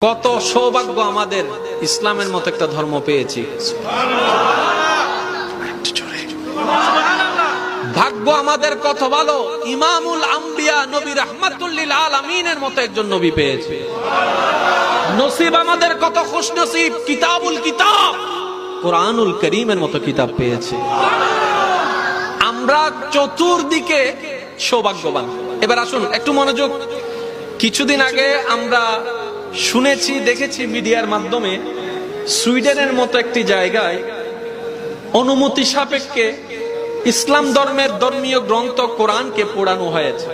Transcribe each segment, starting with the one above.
কত সৌভাগ্য আমাদের ইসলামের মতো একটা ধর্ম পেয়েছি। ভাগ্য আমাদের কত ভালো, ইমামুল আম্বিয়া নবী রাহমাতুল লিল আলামিনের মতো একজন নবী পেয়েছি। নসিব আমাদের কত খুশনসিব, কিতাবুল কিতাব কোরআনুল কারীমের মতো কিতাব পেয়েছি। আমরা চতুর্দিকে সৌভাগ্যবান। এবার আসুন একটু মনোযোগ। কিছুদিন আগে আমরা শুনেছি, দেখেছি মিডিয়ার মাধ্যমে, সুইডেনের মতো একটি জায়গায় অনুমতি সাপেক্ষে ইসলাম ধর্মের ধর্মীয় গ্রন্থ কোরআনকে পোড়ানো হয়েছে।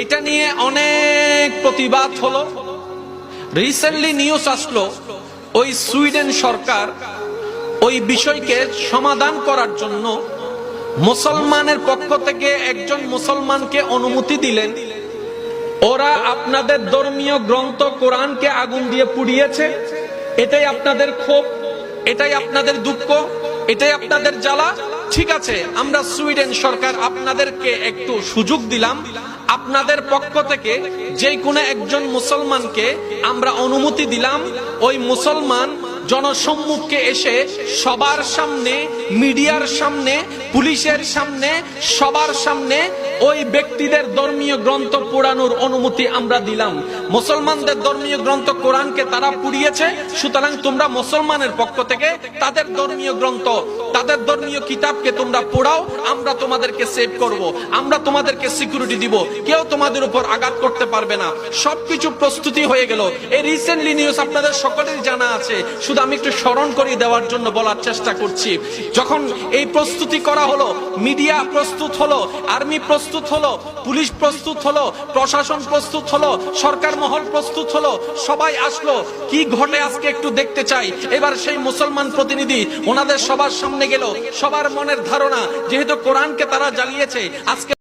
এটা নিয়ে অনেক প্রতিবাদ হলো। রিসেন্টলি নিউজ আসলো, ওই সুইডেন সরকার ওই বিষয়কে সমাধান করার জন্য মুসলমানের পক্ষ থেকে একজন মুসলমানকে অনুমতি দিলেন। ওরা আপনাদের ধর্মীয় গ্রন্থ কোরআনকে আগুন দিয়ে পুড়িয়েছে, এটাই আপনাদের ক্ষোভ, এটাই আপনাদের দুঃখ, এটাই আপনাদের জ্বালা। ঠিক আছে, আমরা সুইডেন সরকার আপনাদেরকে একটু সুযোগ দিলাম, আপনাদের পক্ষ থেকে যে কোনো একজন মুসলমানকে আমরা অনুমতি দিলাম, ওই মুসলমান জনসম্মুখে এসে সবার সামনে, মিডিয়ার সামনে, পুলিশের সামনে, সবার সামনে ওই ব্যক্তিদের ধর্মীয় গ্রন্থ পোড়ানোর অনুমতি আমরা দিলাম। মুসলমানদের ধর্মীয় গ্রন্থ কোরআনকে তারা পুড়িয়েছে, সুতরাং তোমরা মুসলমানের পক্ষ থেকে তাদের ধর্মীয় গ্রন্থ, তাদের ধর্মীয় কিতাবকে তোমরা পোড়াও, আমরা তোমাদেরকে সেভ করব, আমরা তোমাদেরকে সিকিউরিটি দিব, কেউ তোমাদের উপর আঘাত করতে পারবে না। সবকিছু প্রস্তুতি হয়ে গেল। এই রিসেন্টলি নিউজ আপনাদের সকলেরই জানা আছে, শুধু আমি একটু স্মরণ করিয়ে দেওয়ার জন্য বলার চেষ্টা করছি। যখন এই প্রস্তুতি করা হলো, মিডিয়া প্রস্তুত হলো, আর্মি প্রস্তুত হলো, পুলিশ প্রস্তুত হলো, প্রশাসন প্রস্তুত হলো, সরকার মহল প্রস্তুত হলো, সবাই আসলো। কি ঘটে আজকে একটু দেখতে চাই। এবার সেই মুসলমান প্রতিনিধি ওনাদের সবার সামনে গেল। সবার মনের ধারণা, যেহেতু কোরআনকে তারা জ্বালিয়েছে, আজকে